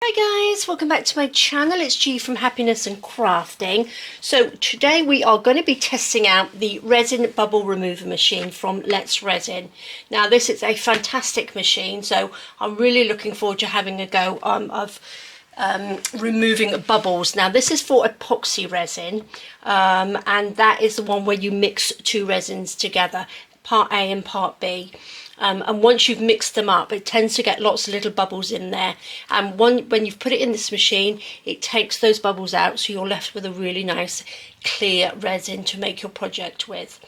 Hi guys, welcome back to my channel. It's G from Happiness and Crafting. So today we are going to be testing out the resin bubble remover machine from Let's Resin. Now this is a fantastic machine, so I'm really looking forward to having a go of removing bubbles. Now this is for epoxy resin, and that is the one where you mix two resins together, part A and part B. And once you've mixed them up, it tends to get lots of little bubbles in there, and when you've put it in this machine, it takes those bubbles out, so you're left with a really nice clear resin to make your project with.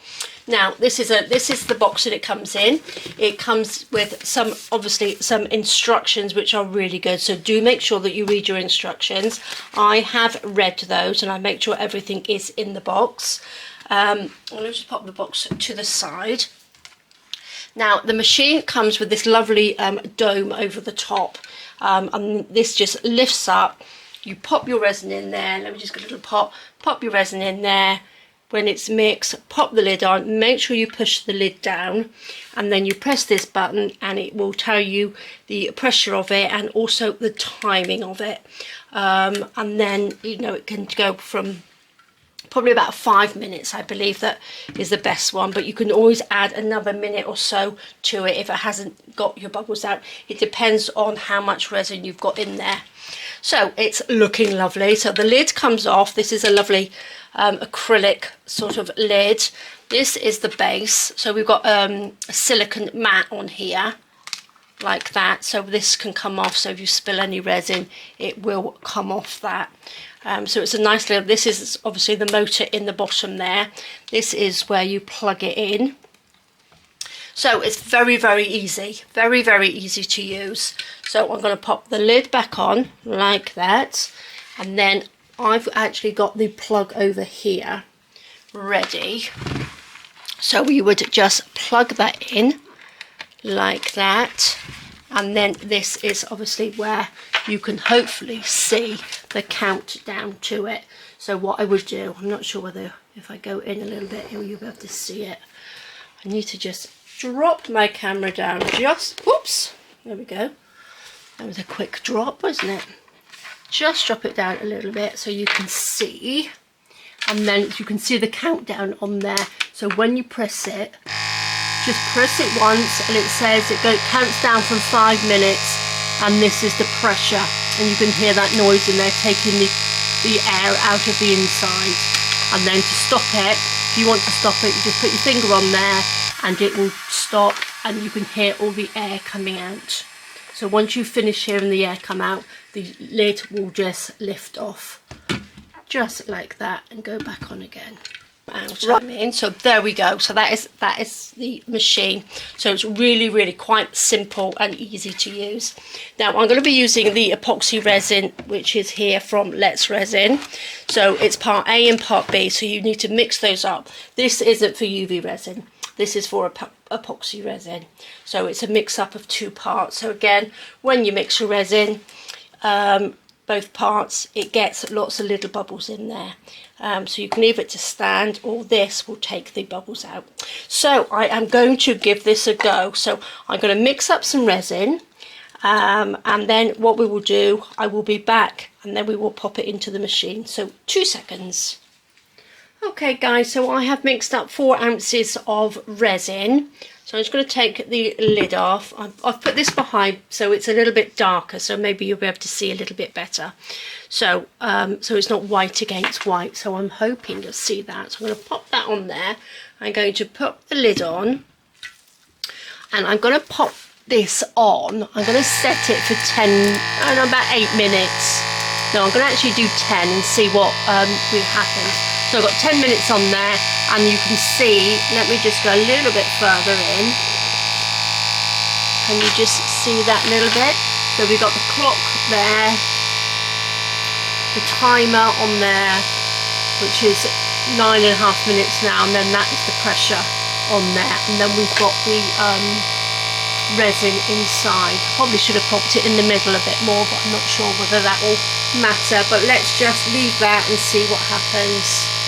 Now this is the box that it comes in. It comes with obviously some instructions which are really good, so do make sure that you read your instructions. I have read those and I make sure everything is in the box. I'll just pop the box to the side. Now the machine comes with this lovely dome over the top, and this just lifts up. You pop your resin in there. Let me just get a little pop your resin in there. When it's mixed, pop the lid on, make sure you push the lid down, and then you press this button and it will tell you the pressure of it and also the timing of it, and then it can go from probably about 5 minutes, I believe that is the best one, but you can always add another minute or so to it if it hasn't got your bubbles out. It depends on how much resin you've got in there. So it's looking lovely. So the lid comes off. This is a lovely acrylic sort of lid. This is the base, so we've got a silicone mat on here like that, so this can come off, so if you spill any resin it will come off that. So it's a nice little, this is obviously the motor in the bottom there. This is where you plug it in. So it's very easy, very easy to use. So I'm going to pop the lid back on like that, and then I've actually got the plug over here ready. So we would just plug that in like that, and then this is obviously where you can hopefully see the countdown to it. So what I would do, I'm not sure whether if I go in a little bit you'll be able to see it. I need to just drop my camera down whoops, there we go. That was a quick drop, wasn't it? Just drop it down a little bit so you can see, and then you can see the countdown on there. So when you press it, just press it once and it says it counts down from 5 minutes, and this is the pressure, and you can hear that noise in there taking the air out of the inside. And then to stop it, if you want to stop it, you just put your finger on there and it will stop, and you can hear all the air coming out. So once you finish hearing the air come out, the lid will just lift off just like that and go back on again. Right. So there we go. So that is the machine. So it's really quite simple and easy to use. Now I'm going to be using the epoxy resin, which is here from Let's Resin. So it's part A and part B, so you need to mix those up. This isn't for UV resin, this is for epoxy resin. So it's a mix up of two parts. So again, when you mix your resin, both parts, it gets lots of little bubbles in there. So you can leave it to stand, or this will take the bubbles out. So I am going to give this a go. So I'm going to mix up some resin, and then what we will do, I will be back and then we will pop it into the machine. So 2 seconds. Okay guys, so I have mixed up 4 ounces of resin. So I'm just going to take the lid off. I've put this behind so it's a little bit darker, so maybe you'll be able to see a little bit better. So so it's not white against white, so I'm hoping you'll see that. So I'm going to pop that on there. I'm going to put the lid on, and I'm going to pop this on. I'm going to set it for about 8 minutes. No, I'm going to actually do 10 and see what happens. So I've got 10 minutes on there, and you can see, let me just go a little bit further in. Can you just see that little bit? So we've got the clock there, the timer on there, which is 9.5 minutes now, and then that is the pressure on there, and then we've got the resin inside. Probably should have popped it in the middle a bit more, but I'm not sure whether that will matter. But let's just leave that and see what happens.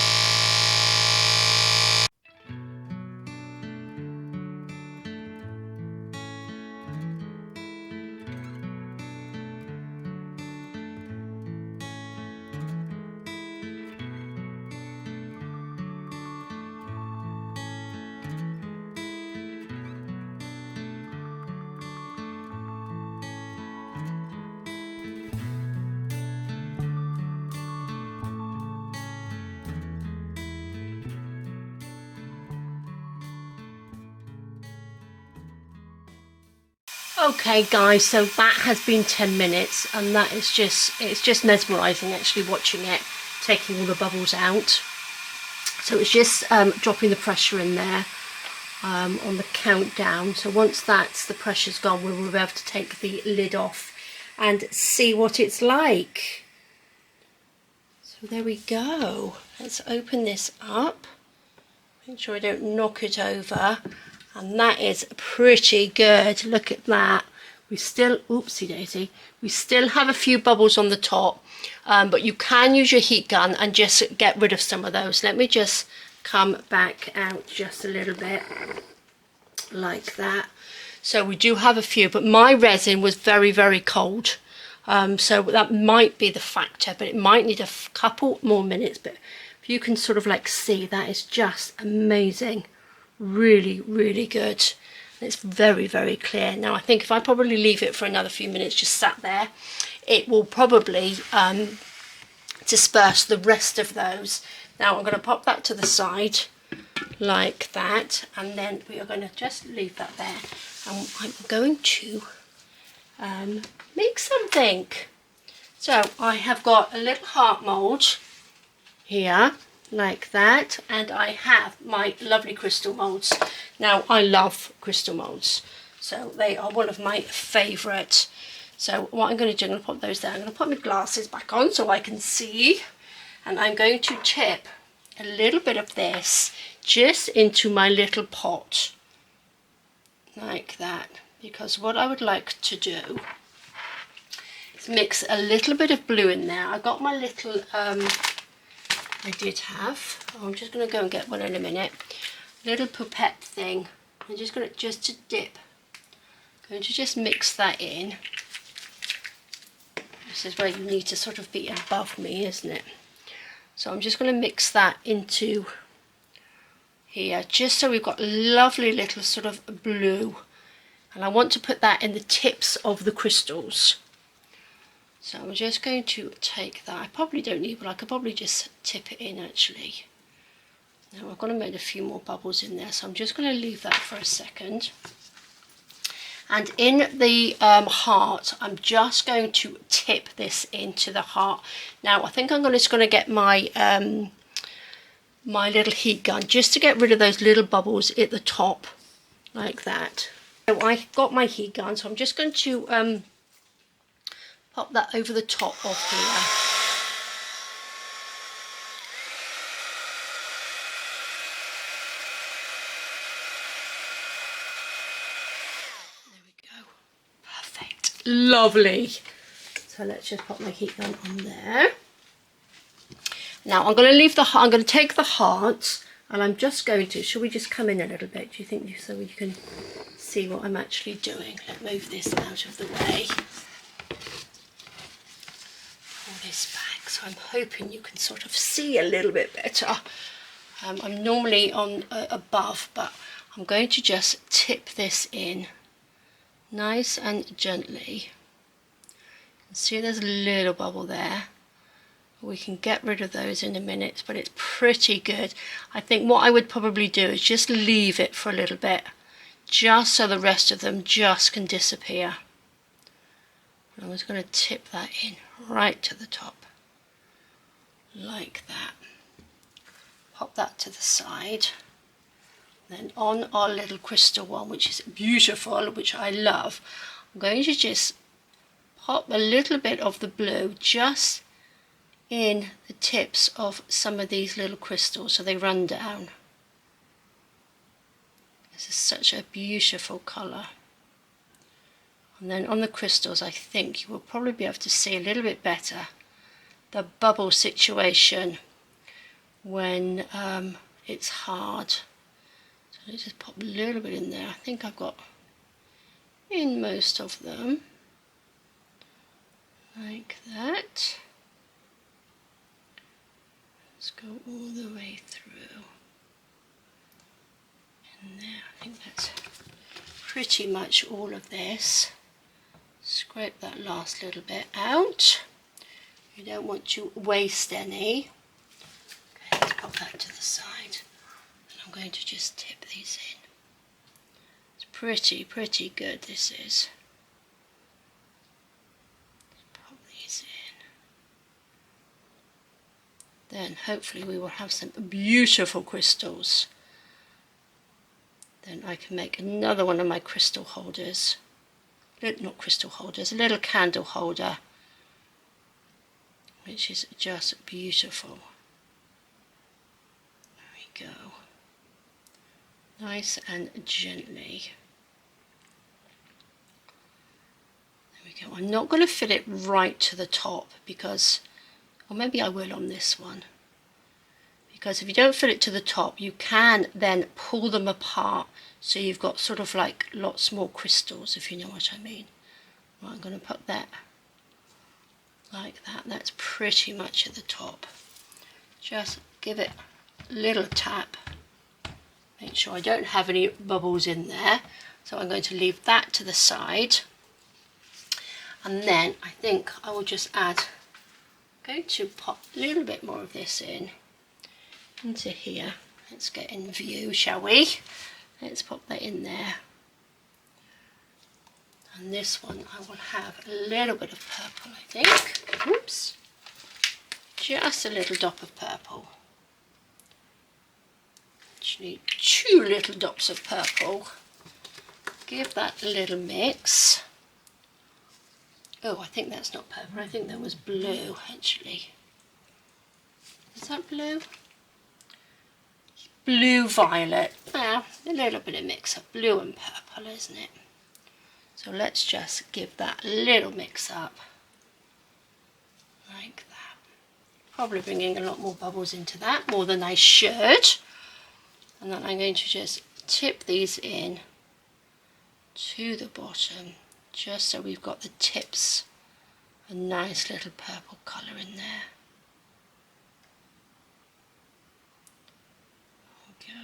Okay guys, so that has been 10 minutes and that is it's just mesmerising actually watching it, taking all the bubbles out. So it's just dropping the pressure in there on the countdown. So once the pressure's gone, we will be able to take the lid off and see what it's like. So there we go. Let's open this up. Make sure I don't knock it over. And that is pretty good. Look at that. We still, oopsie daisy, we still have a few bubbles on the top, but you can use your heat gun and just get rid of some of those. Let me just come back out just a little bit like that. So we do have a few, but my resin was very, very cold. So that might be the factor, but it might need a couple more minutes. But if you can sort of like see, that is just amazing. Really, really good. It's very, very clear. Now I think if I probably leave it for another few minutes just sat there, it will probably disperse the rest of those. Now I'm going to pop that to the side like that, and then we are going to just leave that there, and I'm going to make something. So I have got a little heart mould here like that, and I have my lovely crystal moulds. Now I love crystal moulds, so they are one of my favourite. So what I'm going to do, I'm going to put those there. I'm going to put my glasses back on so I can see, and I'm going to tip a little bit of this just into my little pot like that, because what I would like to do is mix a little bit of blue in there. I got my little I did have, I'm just going to go and get one in a minute, little pipette thing. I'm just going to dip, going to just mix that in. This is where you need to sort of be above me, isn't it? So I'm just going to mix that into here, just so we've got lovely little sort of blue, and I want to put that in the tips of the crystals. So I'm just going to take that. I probably don't need, but I could probably just tip it in actually. Now I've got to make a few more bubbles in there, so I'm just going to leave that for a second. And in the heart, I'm just going to tip this into the heart. Now I think I'm just going to get my my little heat gun just to get rid of those little bubbles at the top like that. So I got my heat gun, so I'm just going to pop that over the top of here. There we go. Perfect. Lovely. So let's just pop my heat gun on there. Now I'm going to leave I'm going to take the heart, and I'm just going to, shall we just come in a little bit, do you think, so you can see what I'm actually doing? Let's move this out of the way. This back, so I'm hoping you can sort of see a little bit better. I'm normally on above, but I'm going to just tip this in nice and gently. You can see there's a little bubble there. We can get rid of those in a minute, but it's pretty good. I think what I would probably do is just leave it for a little bit, just so the rest of them just can disappear. I'm just going to tip that in right to the top like that. Pop that to the side. Then on our little crystal one, which is beautiful, which I love, I'm going to just pop a little bit of the blue just in the tips of some of these little crystals so they run down. This is such a beautiful colour. And then on the crystals, I think you will probably be able to see a little bit better the bubble situation when it's hard. So let's just pop a little bit in there. I think I've got in most of them, like that. Let's go all the way through. And there, I think that's pretty much all of this. Scrape that last little bit out. You don't want to waste any. Okay, let's pop that to the side. And I'm going to just tip these in. It's pretty good, this is. then hopefully we will have some beautiful crystals. Then I can make another one of my crystal holders. Not crystal holders, a little candle holder, which is just beautiful. There we go. Nice and gently. There we go. I'm not going to fill it right to the top because, or maybe I will on this one. Because if you don't fill it to the top, you can then pull them apart, so you've got sort of like lots more crystals, if you know what I mean. Right, I'm going to put that like that. That's pretty much at the top. Just give it a little tap. Make sure I don't have any bubbles in there. So I'm going to leave that to the side. And then I think I will just add, I'm going to pop a little bit more of this into here. Let's get in view, shall we? Let's pop that in there. And this one I will have a little bit of purple, I think. Oops. Just a little dot of purple. Actually, 2 little dots of purple. Give that a little mix. Oh, I think that's not purple. I think that was blue, actually. Is that blue? Blue-violet. Well, a little bit of mix of blue and purple, isn't it? So let's just give that a little mix up. Like that. Probably bringing a lot more bubbles into that, more than I should. And then I'm going to just tip these in to the bottom, just so we've got the tips, a nice little purple colour in there. There we go.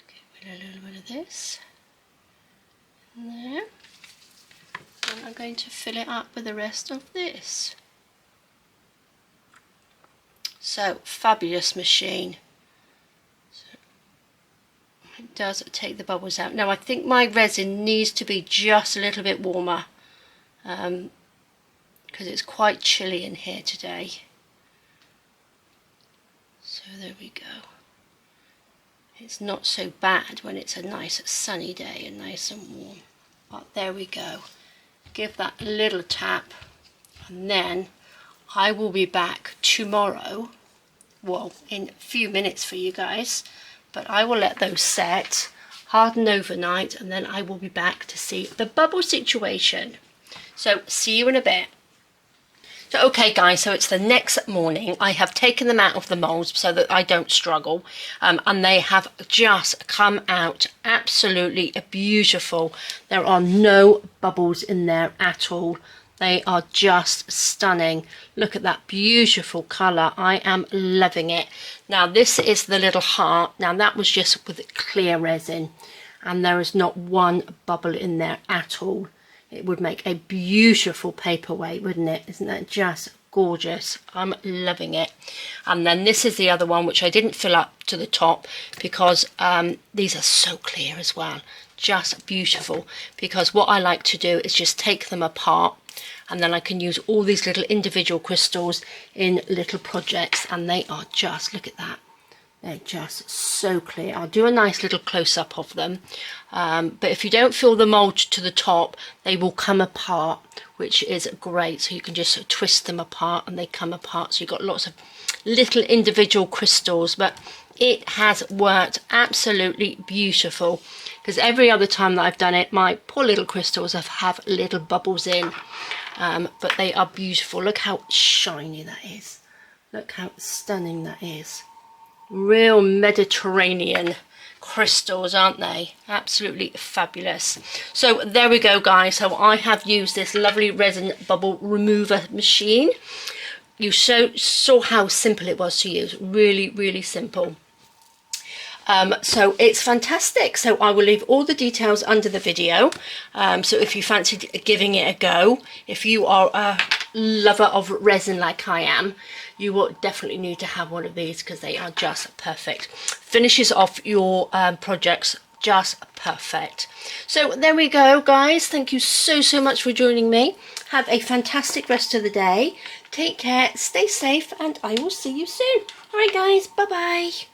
Give it a little bit of this in there. And I'm going to fill it up with the rest of this. So, fabulous machine. So, it does take the bubbles out. Now I think my resin needs to be just a little bit warmer because it's quite chilly in here today. So there we go. It's not so bad when it's a nice sunny day and nice and warm. But there we go. Give that a little tap and then I will be back tomorrow, well, in a few minutes for you guys, but I will let those set, harden overnight, and then I will be back to see the bubble situation. So, see you in a bit. So, okay guys, so it's the next morning. I have taken them out of the moulds so that I don't struggle, and they have just come out absolutely beautiful. There are no bubbles in there at all. They are just stunning. Look at that beautiful colour. I am loving it. Now this is the little heart. Now that was just with clear resin and there is not one bubble in there at all. It would make a beautiful paperweight, wouldn't it? Isn't that just gorgeous? I'm loving it. And then this is the other one which I didn't fill up to the top because these are so clear as well. Just beautiful, because what I like to do is just take them apart and then I can use all these little individual crystals in little projects, and they are just, look at that, they're just so clear. I'll do a nice little close-up of them, but if you don't fill the mould to the top, they will come apart, which is great. So you can just sort of twist them apart and they come apart, so you've got lots of little individual crystals. But it has worked absolutely beautiful, because every other time that I've done it, my poor little crystals have little bubbles in, but they are beautiful. Look how shiny that is. Look how stunning that is. Real Mediterranean crystals, aren't they? Absolutely fabulous. So there we go guys. So I have used this lovely resin bubble remover machine. You saw how simple it was to use. Really, really simple. So it's fantastic. So I will leave all the details under the video. So if you fancied giving it a go, if you are a lover of resin like I am, you will definitely need to have one of these because they are just perfect. Finishes off your projects just perfect. So there we go, guys. Thank you so much for joining me. Have a fantastic rest of the day. Take care, stay safe, and I will see you soon. All right, guys, bye-bye.